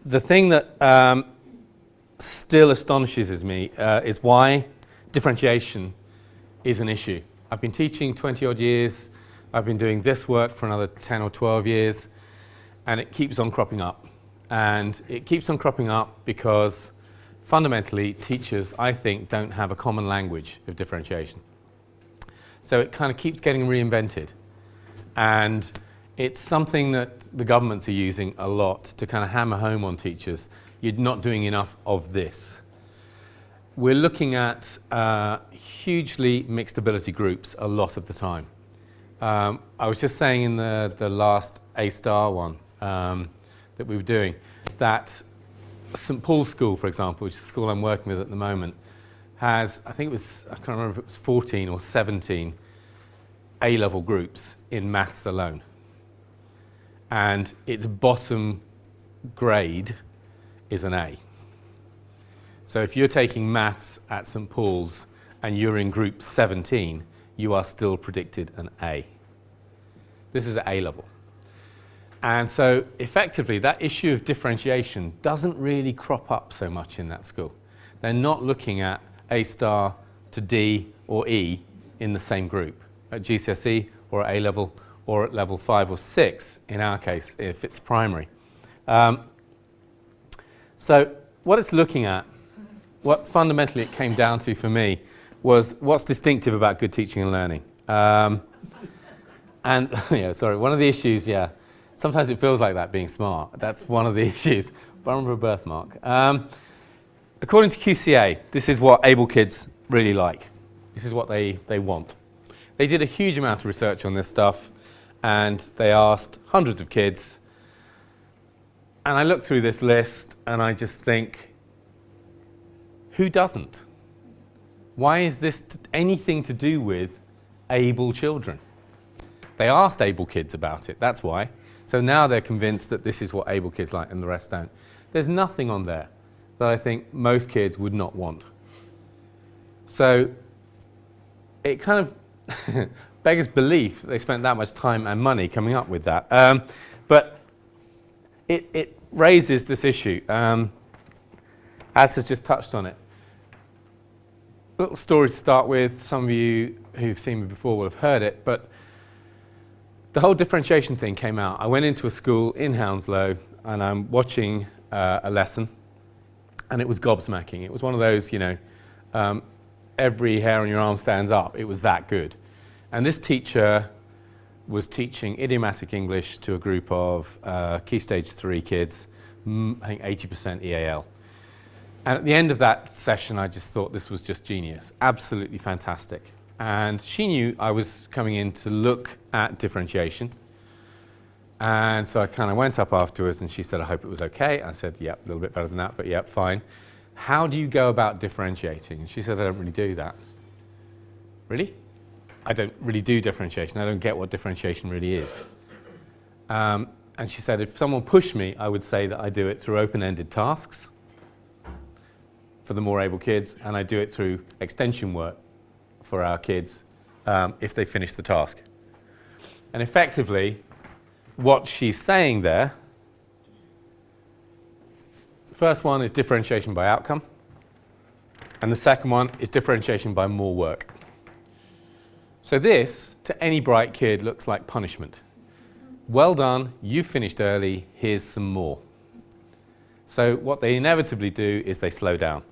the thing that still astonishes me is why differentiation is an issue. I've been teaching 20 odd years, I've been doing this work for another 10 or 12 years, and it keeps on cropping up. And it keeps on cropping up because fundamentally teachers, I think, don't have a common language of differentiation. So it kind of keeps getting reinvented. And it's something that the governments are using a lot to kind of hammer home on teachers. You're not doing enough of this. We're looking at hugely mixed ability groups a lot of the time. I was just saying in the last A-star one that we were doing that St Paul's School, for example, which is the school I'm working with at the moment, has, I can't remember if it was 14 or 17 A-level groups in maths alone. And its bottom grade is an A. So if you're taking maths at St Paul's and you're in group 17, you are still predicted an A. This is at A level. And so effectively that issue of differentiation doesn't really crop up so much in that school. They're not looking at A star to D or E in the same group, at GCSE or at A level or at level 5 or 6 in our case if it's primary. So what it's looking at, what fundamentally it came down to for me was what's distinctive about good teaching and learning. And yeah, sorry, one of the issues, sometimes it feels like that being smart. That's one of the issues. Bummer of a birthmark. According to QCA, this is what able kids really like. This is what they want. They did a huge amount of research on this stuff and they asked hundreds of kids. And I look through this list and I just think, who doesn't? Why is this anything to do with able children? They asked able kids about it, that's why. So now they're convinced that this is what able kids like and the rest don't. There's nothing on there that I think most kids would not want. So it kind of beggars belief that they spent that much time and money coming up with that. But it raises this issue. As has just touched on it. A little story to start with. Some of you who've seen me before will have heard it, but the whole differentiation thing came out. I went into a school in Hounslow and I'm watching a lesson and it was gobsmacking. It was one of those, every hair on your arm stands up. It was that good. And this teacher was teaching idiomatic English to a group of Key Stage 3 kids, I think 80% EAL. And at the end of that session, I just thought this was just genius, absolutely fantastic. And she knew I was coming in to look at differentiation. And so I kind of went up afterwards and she said, I hope it was okay. I said, yep, a little bit better than that, but yep, fine. How do you go about differentiating? And she said, I don't really do that. Really? I don't really do differentiation. I don't get what differentiation really is. And she said, if someone pushed me, I would say that I do it through open-ended tasks for the more able kids, and I do it through extension work for our kids if they finish the task. And effectively, what she's saying there, the first one is differentiation by outcome, and the second one is differentiation by more work. So this, to any bright kid, looks like punishment. Well done, you finished early, here's some more. So what they inevitably do is they slow down.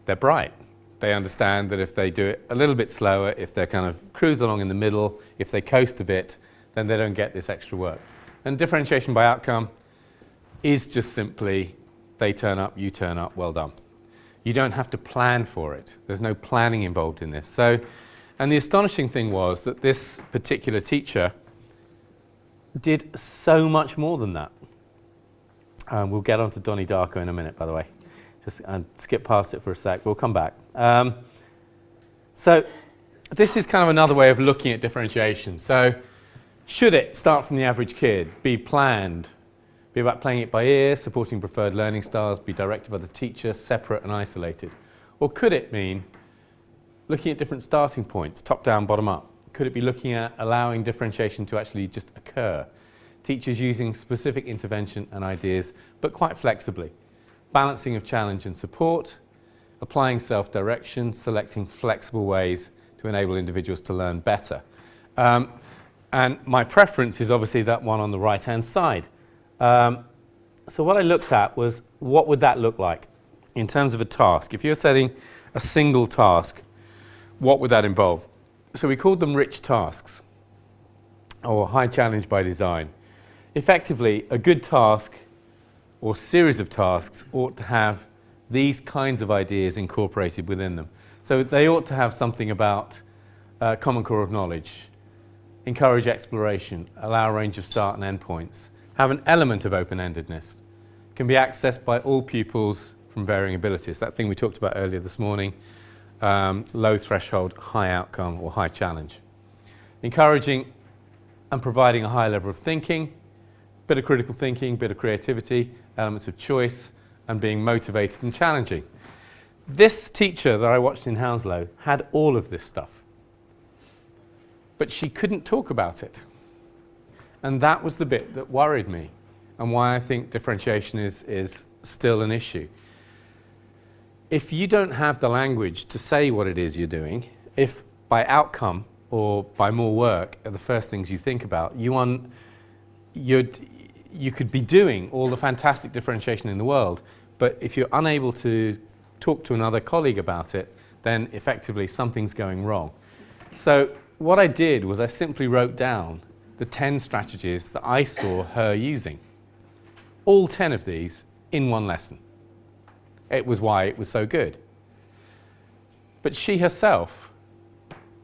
They're bright. They understand that if they do it a little bit slower, if they kind of cruise along in the middle, if they coast a bit, then they don't get this extra work. And differentiation by outcome is just simply, they turn up, you turn up, well done. You don't have to plan for it. There's no planning involved in this. So, and the astonishing thing was that this particular teacher did so much more than that. We'll get on to Donnie Darko in a minute, by the way. Just skip past it for a sec. We'll come back. So this is kind of another way of looking at differentiation. So should it start from the average kid, be planned, be about playing it by ear, supporting preferred learning styles, be directed by the teacher, separate and isolated? Or could it mean looking at different starting points, top down, bottom up? Could it be looking at allowing differentiation to actually just occur, teachers using specific intervention and ideas, but quite flexibly. Balancing of challenge and support, applying self-direction, selecting flexible ways to enable individuals to learn better. And my preference is obviously that one on the right-hand side. So what I looked at was, what would that look like in terms of a task? If you're setting a single task, what would that involve? So we called them rich tasks, or high challenge by design. Effectively, a good task or series of tasks ought to have these kinds of ideas incorporated within them. So they ought to have something about common core of knowledge, encourage exploration, allow a range of start and end points, have an element of open-endedness, can be accessed by all pupils from varying abilities. That thing we talked about earlier this morning, low threshold, high outcome, or high challenge. Encouraging and providing a high level of thinking, bit of critical thinking, bit of creativity, elements of choice, and being motivated and challenging. This teacher that I watched in Hounslow had all of this stuff, but she couldn't talk about it. And that was the bit that worried me, and why I think differentiation is still an issue. If you don't have the language to say what it is you're doing, if by outcome or by more work are the first things you think about, you could be doing all the fantastic differentiation in the world, but if you're unable to talk to another colleague about it, then effectively something's going wrong. So what I did was I simply wrote down the 10 strategies that I saw her using. All 10 of these in one lesson. It was why it was so good. But she herself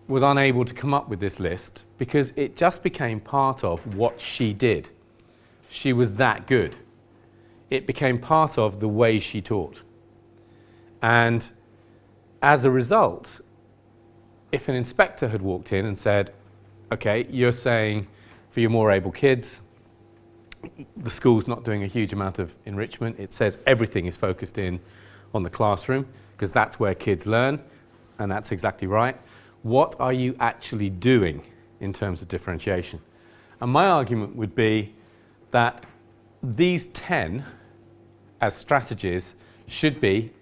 was unable to come up with this list because it just became part of what she did. She was that good. It became part of the way she taught. And as a result, if an inspector had walked in and said, okay, you're saying for your more able kids, the school's not doing a huge amount of enrichment. It says everything is focused in on the classroom because that's where kids learn, and that's exactly right. What are you actually doing in terms of differentiation? And my argument would be that these 10 as strategies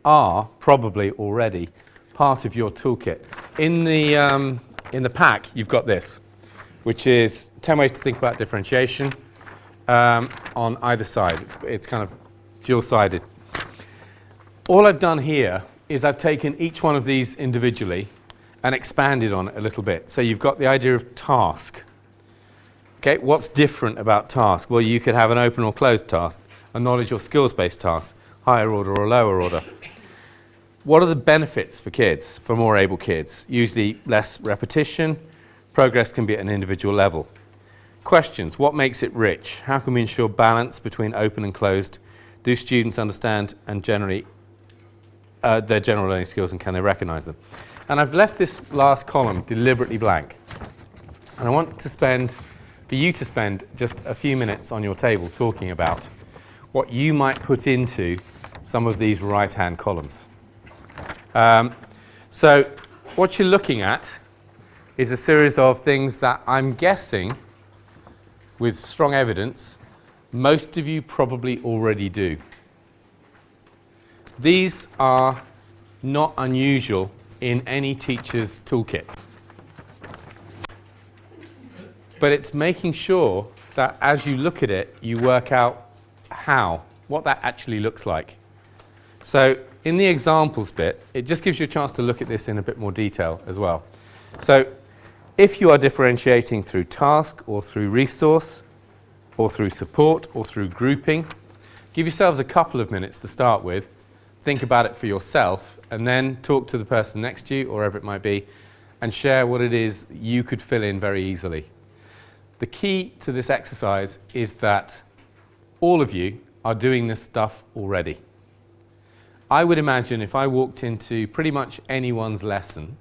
are probably already part of your toolkit. In the pack, you've got this, which is 10 ways to think about differentiation on either side. It's kind of dual-sided. All I've done here is I've taken each one of these individually and expanded on it a little bit. So you've got the idea of task. Okay, what's different about task? Well, you could have an open or closed task, a knowledge or skills-based task, higher order or lower order. What are the benefits for kids, for more able kids? Usually less repetition. Progress can be at an individual level. Questions, what makes it rich? How can we ensure balance between open and closed? Do students understand and generally their general learning skills, and can they recognize them? And I've left this last column deliberately blank. And I want for you to spend just a few minutes on your table talking about what you might put into some of these right-hand columns. So what you're looking at is a series of things that I'm guessing, with strong evidence, most of you probably already do. These are not unusual in any teacher's toolkit. But it's making sure that as you look at it, you work out what that actually looks like. So in the examples bit, it just gives you a chance to look at this in a bit more detail as well. So if you are differentiating through task or through resource or through support or through grouping, give yourselves a couple of minutes to start with, think about it for yourself, and then talk to the person next to you, or wherever it might be, and share what it is that you could fill in very easily. The key to this exercise is that all of you are doing this stuff already. I would imagine if I walked into pretty much anyone's lesson,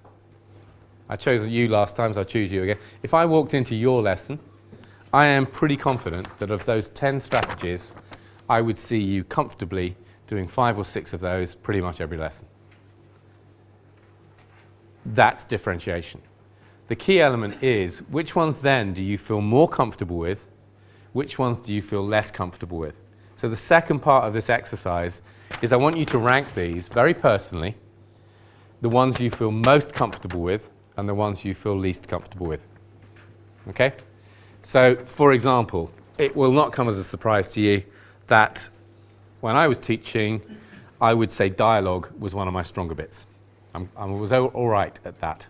I chose you last time, so I'll choose you again. If I walked into your lesson, I am pretty confident that of those 10 strategies, I would see you comfortably doing 5 or 6 of those pretty much every lesson. That's differentiation. The key element is, which ones then do you feel more comfortable with, which ones do you feel less comfortable with? So the second part of this exercise is I want you to rank these very personally, the ones you feel most comfortable with and the ones you feel least comfortable with. Okay? So, for example, it will not come as a surprise to you that when I was teaching, I would say dialogue was one of my stronger bits. I was all right at that.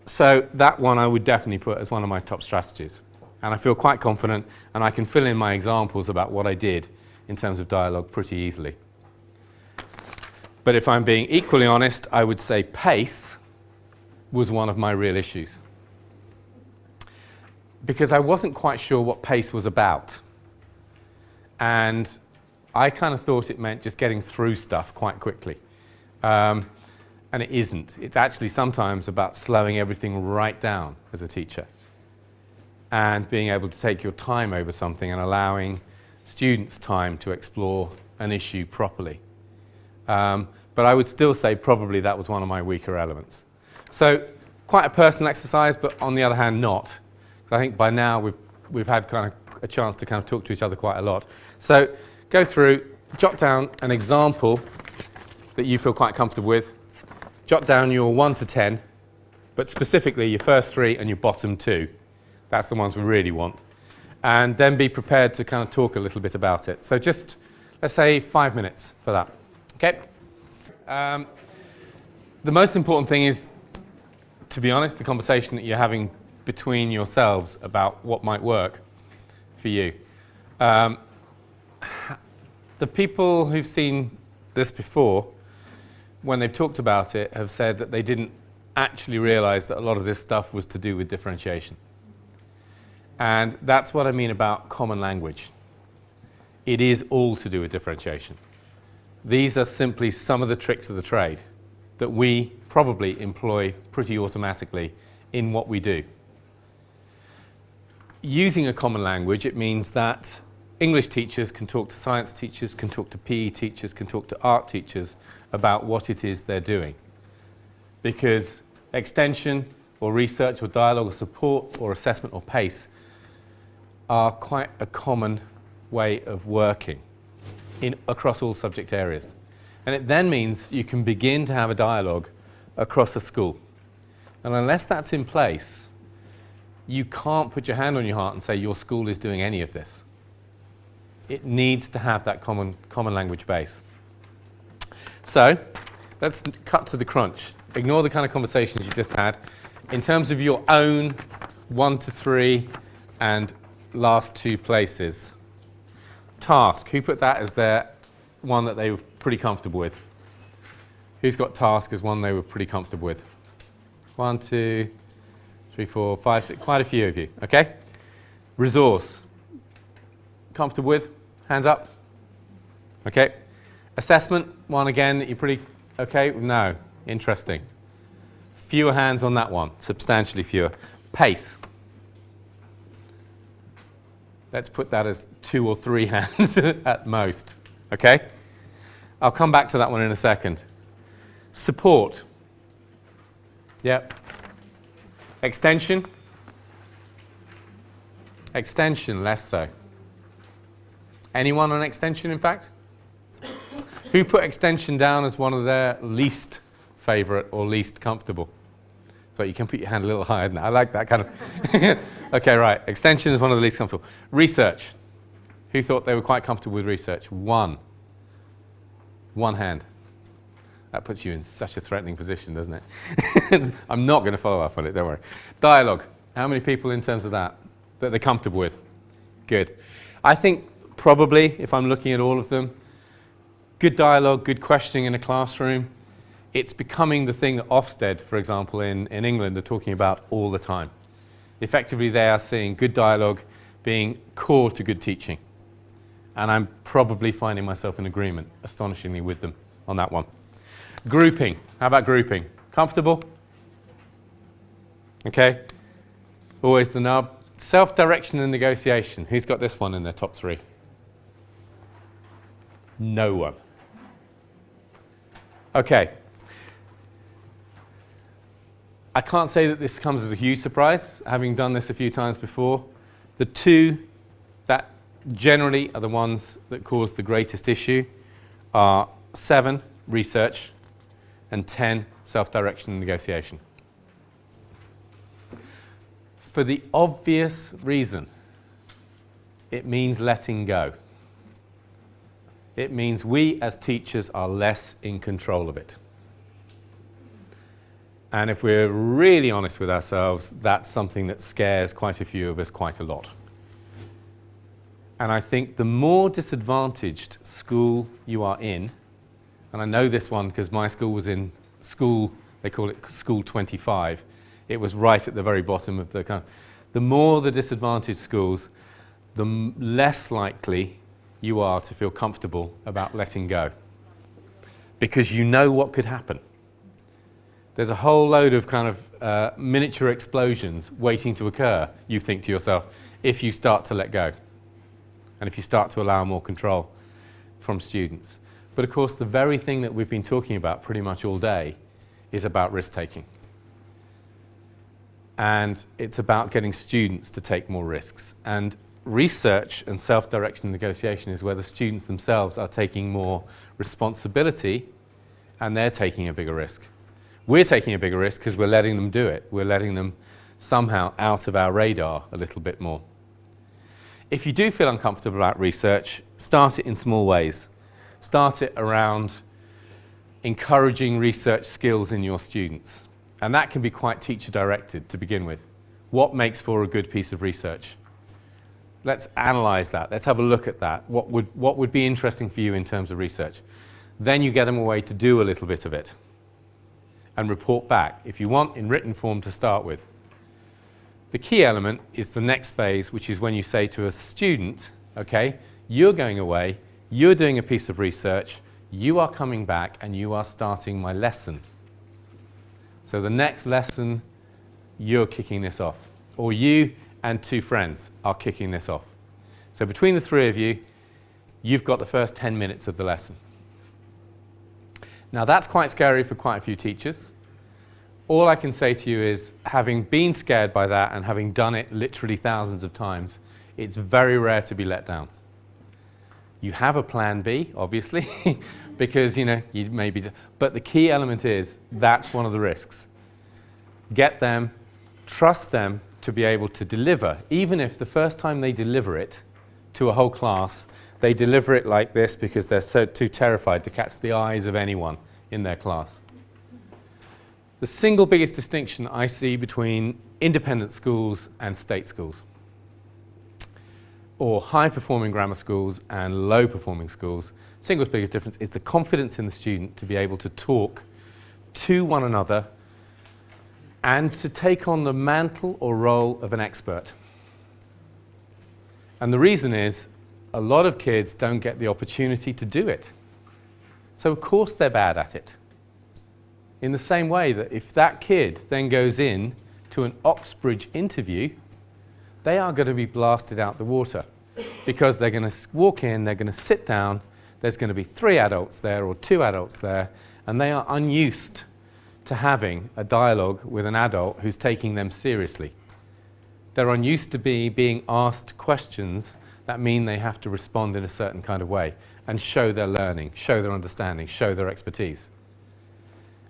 So that one I would definitely put as one of my top strategies. And I feel quite confident, and I can fill in my examples about what I did in terms of dialogue pretty easily. But if I'm being equally honest, I would say pace was one of my real issues. Because I wasn't quite sure what pace was about. And I kind of thought it meant just getting through stuff quite quickly. And it isn't. It's actually sometimes about slowing everything right down as a teacher and being able to take your time over something and allowing students time to explore an issue properly. But I would still say probably that was one of my weaker elements. So quite a personal exercise, but on the other hand not. So I think by now we've had kind of a chance to kind of talk to each other quite a lot. So go through, jot down an example that you feel quite comfortable with. Jot down your 1 to 10, but specifically your first 3 and your bottom 2. That's the ones we really want. And then be prepared to kind of talk a little bit about it. So just, let's say 5 minutes for that. Okay? The most important thing is, to be honest, the conversation that you're having between yourselves about what might work for you. The people who've seen this before, when they've talked about it, have said that they didn't actually realize that a lot of this stuff was to do with differentiation. And that's what I mean about common language. It is all to do with differentiation. These are simply some of the tricks of the trade that we probably employ pretty automatically in what we do. Using a common language, it means that English teachers can talk to science teachers, can talk to PE teachers, can talk to art teachers about what it is they're doing. Because extension or research or dialogue or support or assessment or pace are quite a common way of working across all subject areas. And it then means you can begin to have a dialogue across a school. And unless that's in place, you can't put your hand on your heart and say your school is doing any of this. It needs to have that common language base. So let's cut to the crunch. Ignore the kind of conversations you just had. In terms of your own 1 to 3 and last 2 places. Task. Who put that as their one that they were pretty comfortable with? Who's got task as one they were pretty comfortable with? 1, 2, 3, 4, 5, 6. Quite a few of you. Okay? Resource. Comfortable with? Hands up. Okay. Assessment. One again that you're pretty okay? No. Interesting. Fewer hands on that one. Substantially fewer. Pace. Let's put that as 2 or 3 hands at most. Okay? I'll come back to that one in a second. Support. Yep. Extension. Extension, less so. Anyone on extension, in fact? Who put extension down as one of their least favorite or least comfortable? So you can put your hand a little higher than that. I like that kind of. Okay, right. Extension is one of the least comfortable. Research. Who thought they were quite comfortable with research? One hand. That puts you in such a threatening position, doesn't it? I'm not going to follow up on it, don't worry. Dialogue. How many people in terms of that they're comfortable with? Good. I think probably, if I'm looking at all of them, good dialogue, good questioning in a classroom, it's becoming the thing that Ofsted, for example, in England are talking about all the time. Effectively, they are seeing good dialogue being core to good teaching. And I'm probably finding myself in agreement, astonishingly, with them on that one. Grouping. How about grouping? Comfortable? Okay. Always the nub. Self-direction and negotiation. Who's got this one in their top 3? No one. Okay. I can't say that this comes as a huge surprise, having done this a few times before, The two that generally are the ones that cause the greatest issue are 7, research, and 10, self-direction and negotiation. For the obvious reason, it means letting go. It means we as teachers are less in control of it. And if we're really honest with ourselves, that's something that scares quite a few of us quite a lot. And I think the more disadvantaged school you are in, and I know this one because my school was in school, they call it school 25. It was right at the very bottom of the kind of, the more the disadvantaged schools, the less likely you are to feel comfortable about letting go. Because you know what could happen. There's a whole load of kind of miniature explosions waiting to occur, you think to yourself, if you start to let go. And if you start to allow more control from students. But of course, the very thing that we've been talking about pretty much all day is about risk-taking. And it's about getting students to take more risks. And research and self-direction negotiation is where the students themselves are taking more responsibility and they're taking a bigger risk. We're taking a bigger risk because we're letting them do it. We're letting them somehow out of our radar a little bit more. If you do feel uncomfortable about research, start it in small ways. Start it around encouraging research skills in your students. And that can be quite teacher-directed to begin with. What makes for a good piece of research? Let's analyze that. Let's have a look at that. What would be interesting for you in terms of research? Then you get them away to do a little bit of it and report back, if you want, in written form to start with. The key element is the next phase, which is when you say to a student, okay, you're going away, you're doing a piece of research, you are coming back and you are starting my lesson. So the next lesson, you're kicking this off. Or you and 2 friends are kicking this off. So between the 3 of you, you've got the first 10 minutes of the lesson. Now that's quite scary for quite a few teachers. All I can say to you is, having been scared by that and having done it literally thousands of times, it's very rare to be let down. You have a plan B, obviously, because you may be, but the key element is, that's one of the risks. Get them, trust them to be able to deliver, even if the first time they deliver it to a whole class, they deliver it like this because they're too terrified to catch the eyes of anyone in their class. The single biggest distinction I see between independent schools and state schools, or high-performing grammar schools and low-performing schools, single biggest difference is the confidence in the student to be able to talk to one another and to take on the mantle or role of an expert. And the reason is, a lot of kids don't get the opportunity to do it. So of course they're bad at it. In the same way that if that kid then goes in to an Oxbridge interview, they are going to be blasted out the water because they're going to walk in, they're going to sit down, there's going to be 3 adults there or 2 adults there, and they are unused to having a dialogue with an adult who's taking them seriously. They're unused to being asked questions that mean they have to respond in a certain kind of way and show their learning, show their understanding, show their expertise.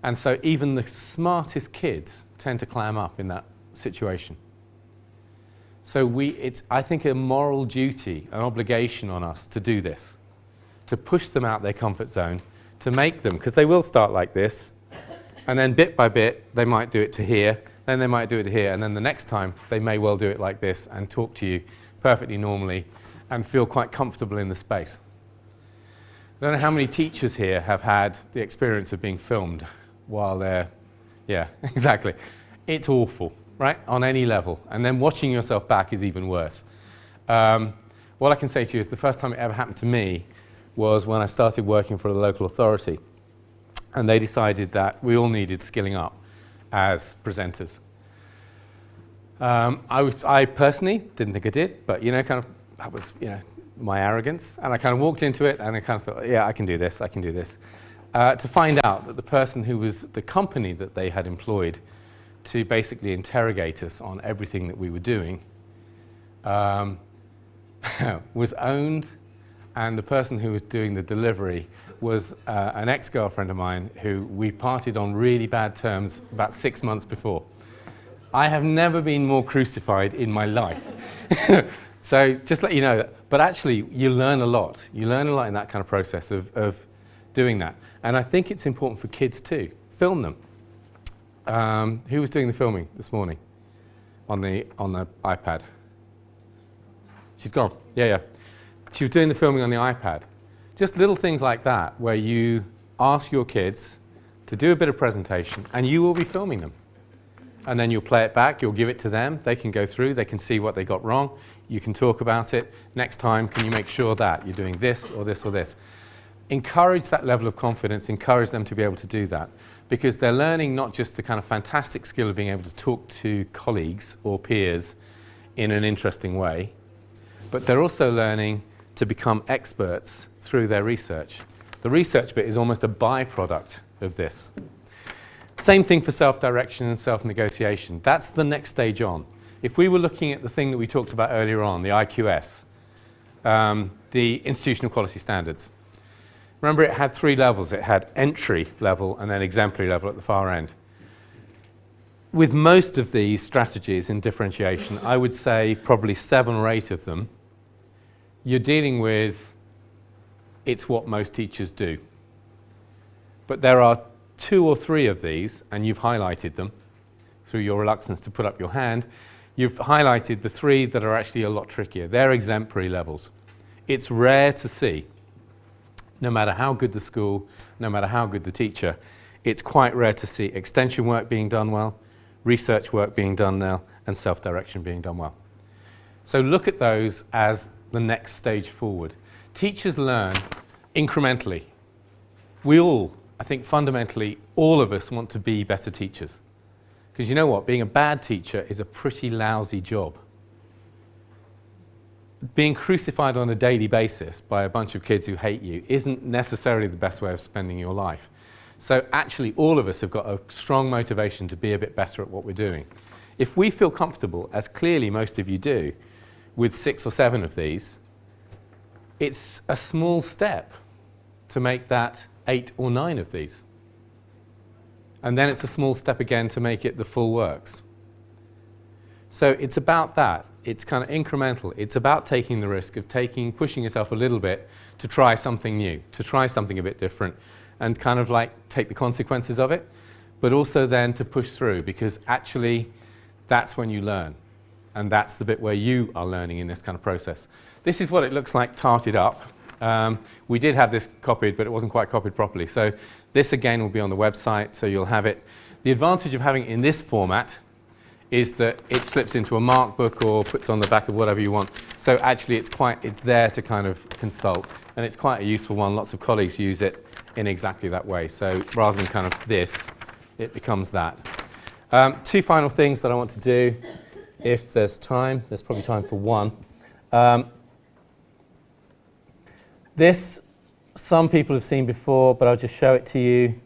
And so even the smartest kids tend to clam up in that situation. So it's, I think, a moral duty, an obligation on us to do this, to push them out their comfort zone, to make them, because they will start like this, and then bit by bit, they might do it to here, then they might do it to here, and then the next time, they may well do it like this and talk to you perfectly normally and feel quite comfortable in the space. I don't know how many teachers here have had the experience of being filmed while they're, yeah, exactly. It's awful, right, on any level. And then watching yourself back is even worse. What I can say to you is the first time it ever happened to me was when I started working for the local authority. And they decided that we all needed skilling up as presenters. I personally didn't think I did, but that was my arrogance. And I kind of walked into it and I kind of thought, yeah, I can do this, I can do this. To find out that the person who was the company that they had employed to basically interrogate us on everything that we were doing um, was owned, and the person who was doing the delivery was an ex-girlfriend of mine who we parted on really bad terms about 6 months before. I have never been more crucified in my life. So just let you know that. But actually, you learn a lot. You learn a lot in that kind of process of doing that. And I think it's important for kids too. Film them. Who was doing the filming this morning on the iPad? She's gone. Yeah. She was doing the filming on the iPad. Just little things like that where you ask your kids to do a bit of presentation and you will be filming them. And then you'll play it back, you'll give it to them, they can go through, they can see what they got wrong, you can talk about it. Next time, can you make sure that you're doing this or this or this? Encourage that level of confidence, encourage them to be able to do that, because they're learning not just the kind of fantastic skill of being able to talk to colleagues or peers in an interesting way, but they're also learning to become experts through their research. The research bit is almost a byproduct of this. Same thing for self-direction and self-negotiation. That's the next stage on. If we were looking at the thing that we talked about earlier on, the IQS, the institutional quality standards, remember it had 3 levels. It had entry level and then exemplary level at the far end. With most of these strategies in differentiation, I would say probably 7 or 8 of them, you're dealing with it's what most teachers do. But there are 2 or 3 of these, and you've highlighted them through your reluctance to put up your hand. You've highlighted the 3 that are actually a lot trickier. They're exemplary levels. It's rare to see, no matter how good the school, no matter how good the teacher, it's quite rare to see extension work being done well, research work being done well, and self-direction being done well. So look at those as the next stage forward. Teachers learn incrementally. We all, I think fundamentally, all of us want to be better teachers. Because you know what? Being a bad teacher is a pretty lousy job. Being crucified on a daily basis by a bunch of kids who hate you isn't necessarily the best way of spending your life. So actually, all of us have got a strong motivation to be a bit better at what we're doing. If we feel comfortable, as clearly most of you do, with 6 or 7 of these, it's a small step to make that 8 or 9 of these. And then it's a small step again to make it the full works. So it's about that. It's kind of incremental. It's about taking the risk of pushing yourself a little bit to try something new, to try something a bit different, and kind of like take the consequences of it, but also then to push through, because actually that's when you learn. And that's the bit where you are learning in this kind of process. This is what it looks like tarted up. We did have this copied, but it wasn't quite copied properly. So this again will be on the website, so you'll have it. The advantage of having it in this format is that it slips into a mark book or puts on the back of whatever you want. So actually it's there to kind of consult, and it's quite a useful one. Lots of colleagues use it in exactly that way. So rather than kind of this, it becomes that. 2 final things that I want to do, if there's time. There's probably time for one. This, some people have seen before, but I'll just show it to you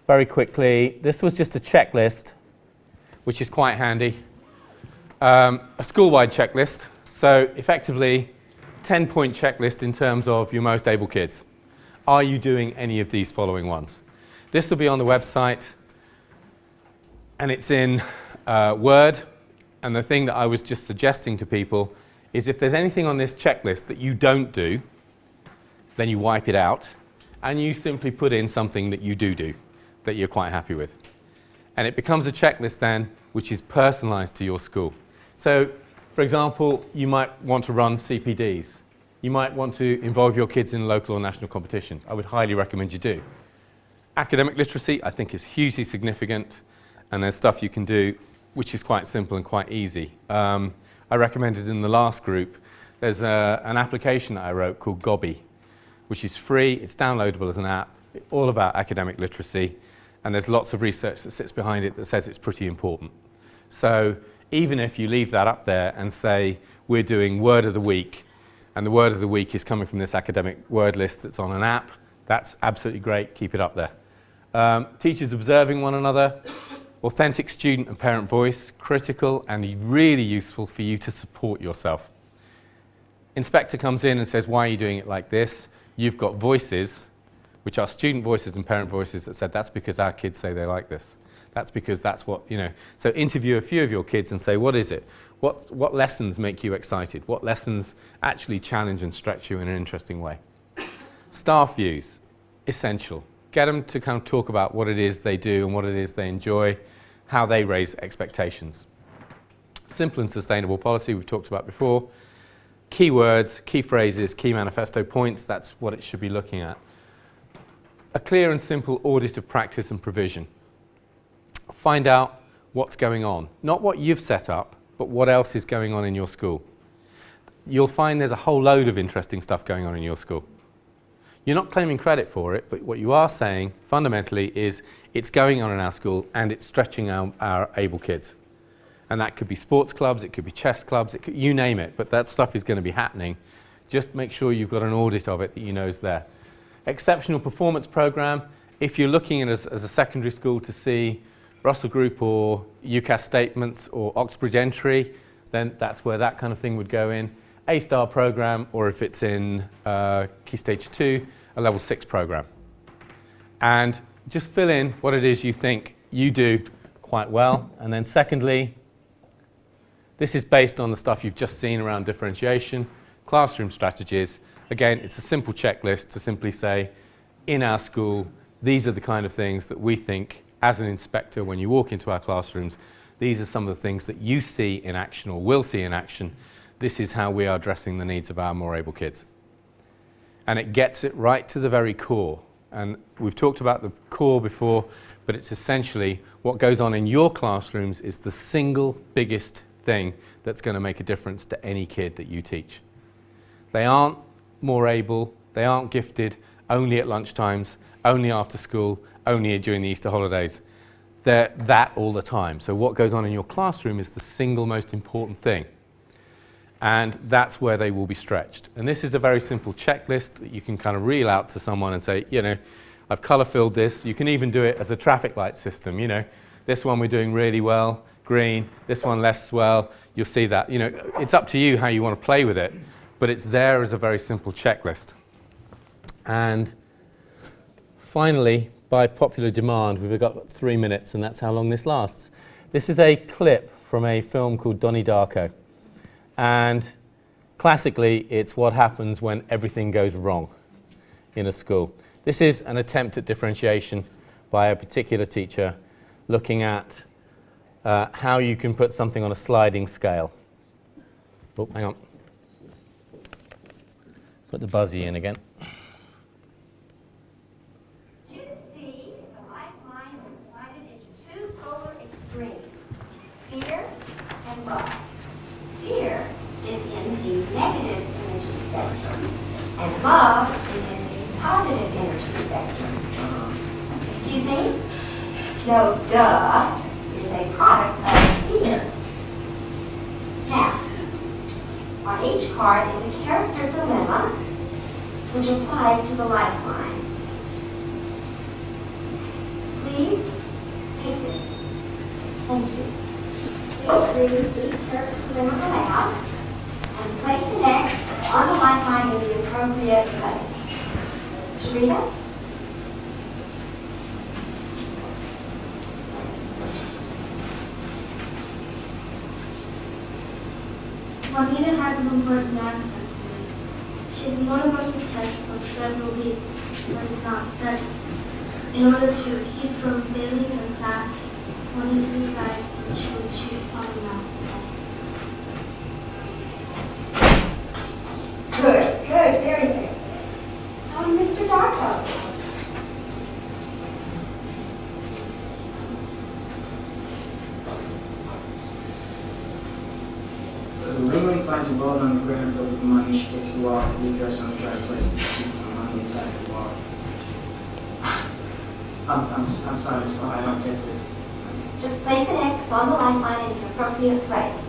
very quickly. This was just a checklist, which is quite handy. A school-wide checklist. So effectively, 10-point checklist in terms of your most able kids. Are you doing any of these following ones? This will be on the website, and it's in Word. And the thing that I was just suggesting to people is if there's anything on this checklist that you don't do, then you wipe it out, and you simply put in something that you do, that you're quite happy with. And it becomes a checklist then, which is personalized to your school. So, for example, you might want to run CPDs. You might want to involve your kids in local or national competitions. I would highly recommend you do. Academic literacy, I think, is hugely significant, and there's stuff you can do which is quite simple and quite easy. I recommended in the last group, there's an application that I wrote called Gobby, which is free, it's downloadable as an app, all about academic literacy, and there's lots of research that sits behind it that says it's pretty important. So even if you leave that up there and say, we're doing word of the week, and the word of the week is coming from this academic word list that's on an app, that's absolutely great, keep it up there. Teachers observing one another, Authentic student and parent voice, critical and really useful for you to support yourself. Inspector comes in and says, why are you doing it like this? You've got voices, which are student voices and parent voices, that said, that's because our kids say they like this. That's because that's what, you know. So interview a few of your kids and say, what is it? What lessons make you excited? What lessons actually challenge and stretch you in an interesting way? Staff views, essential. Get them to kind of talk about what it is they do and what it is they enjoy, how they raise expectations. Simple and sustainable policy we've talked about before. Key words, key phrases, key manifesto points, that's what it should be looking at. A clear and simple audit of practice and provision. Find out what's going on. Not what you've set up, but what else is going on in your school. You'll find there's a whole load of interesting stuff going on in your school. You're not claiming credit for it, but what you are saying fundamentally is it's going on in our school and it's stretching our able kids. And that could be sports clubs, it could be chess clubs, you name it, but that stuff is going to be happening. Just make sure you've got an audit of it that you know is there. Exceptional performance program. If you're looking at as a secondary school to see Russell Group or UCAS statements or Oxbridge entry, then that's where that kind of thing would go in. A-star program, or if it's in Key Stage 2, a level 6 program. And just fill in what it is you think you do quite well. And then secondly, this is based on the stuff you've just seen around differentiation, classroom strategies. Again, it's a simple checklist to simply say, in our school, these are the kind of things that we think, as an inspector, when you walk into our classrooms, these are some of the things that you see in action or will see in action. This is how we are addressing the needs of our more able kids. And it gets it right to the very core. And we've talked about the core before, but it's essentially what goes on in your classrooms is the single biggest thing that's going to make a difference to any kid that you teach. They aren't more able, they aren't gifted only at lunchtimes, only after school, only during the Easter holidays. They're that all the time. So what goes on in your classroom is the single most important thing. And that's where they will be stretched. And this is a very simple checklist that you can kind of reel out to someone and say, you know, I've color filled this. You can even do it as a traffic light system, you know. This one we're doing really well, green. This one less well. You'll see that. You know, it's up to you how you want to play with it, but it's there as a very simple checklist. And finally, by popular demand, we've got 3 minutes, and that's how long this lasts. This is a clip from a film called Donnie Darko. And classically, it's what happens when everything goes wrong in a school. This is an attempt at differentiation by a particular teacher looking at how you can put something on a sliding scale. Oh, hang on. Put the buzzy in again. Fear and love. Fear is in the negative energy spectrum, and love is in the positive energy spectrum. Excuse me? No, duh is a product of fear. Now, on each card is a character dilemma, which applies to the lifeline. Please take this. Thank you. Please read each character dilemma aloud and place an X on the lifeline in the appropriate place. Sharita? Juanita has an important math test today. She's monographing the test for several weeks, but is not studying. In order to keep from failing in class, Juanita decided that she would cheat on the math test. Good, very good. Mr. Darko. Ringling finds a wallet on the ground filled with money. She takes the wallet to the address on the dry place and shoots the money inside the wallet. I'm sorry, I don't get this. Just place an X on the lifeline in the appropriate place.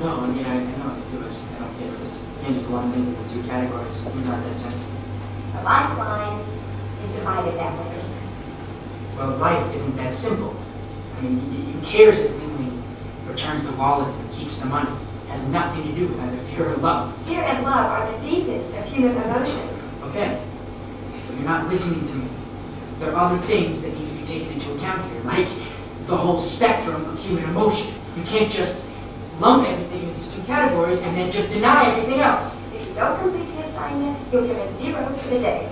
No, I mean, I know what to do. I don't get this. Change one thing into two categories. It's not that simple. The lifeline is divided that way. Well, life isn't that simple. I mean, who cares if Finley returns the wallet and keeps the money? It has nothing to do with either fear or love. Fear and love are the deepest of human emotions. Okay, but you're not listening to me. There are other things that need to be taken into account here, like the whole spectrum of human emotion. You can't just lump everything in these two categories and then just deny everything else. If you don't complete the assignment, you'll get a 0 for the day.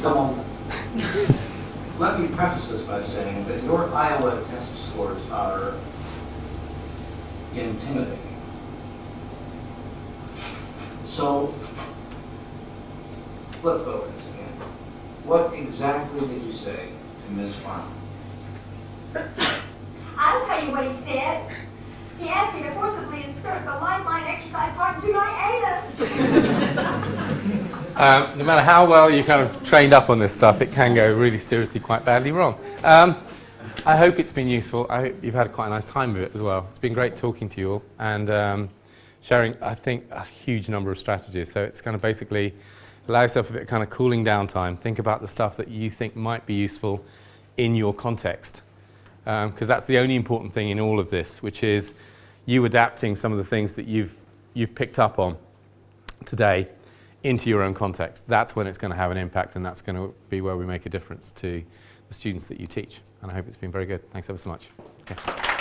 Come on. Let me preface this by saying that your Iowa test scores are intimidating. So, let's go over this again. What exactly did you say to Ms. Farmer? I'll tell you what he said. He asked me to forcibly insert the lifeline exercise part into my anus. No matter how well you kind of trained up on this stuff, it can go really seriously quite badly wrong. I hope it's been useful. I hope you've had quite a nice time with it as well. It's been great talking to you all and sharing, I think, a huge number of strategies. So it's kind of basically allow yourself a bit of kind of cooling down time. Think about the stuff that you think might be useful in your context. Because that's the only important thing in all of this, which is you adapting some of the things that you've picked up on today into your own context. That's when it's going to have an impact, and that's going to be where we make a difference to the students that you teach. And I hope it's been very good. Thanks ever so much. Okay.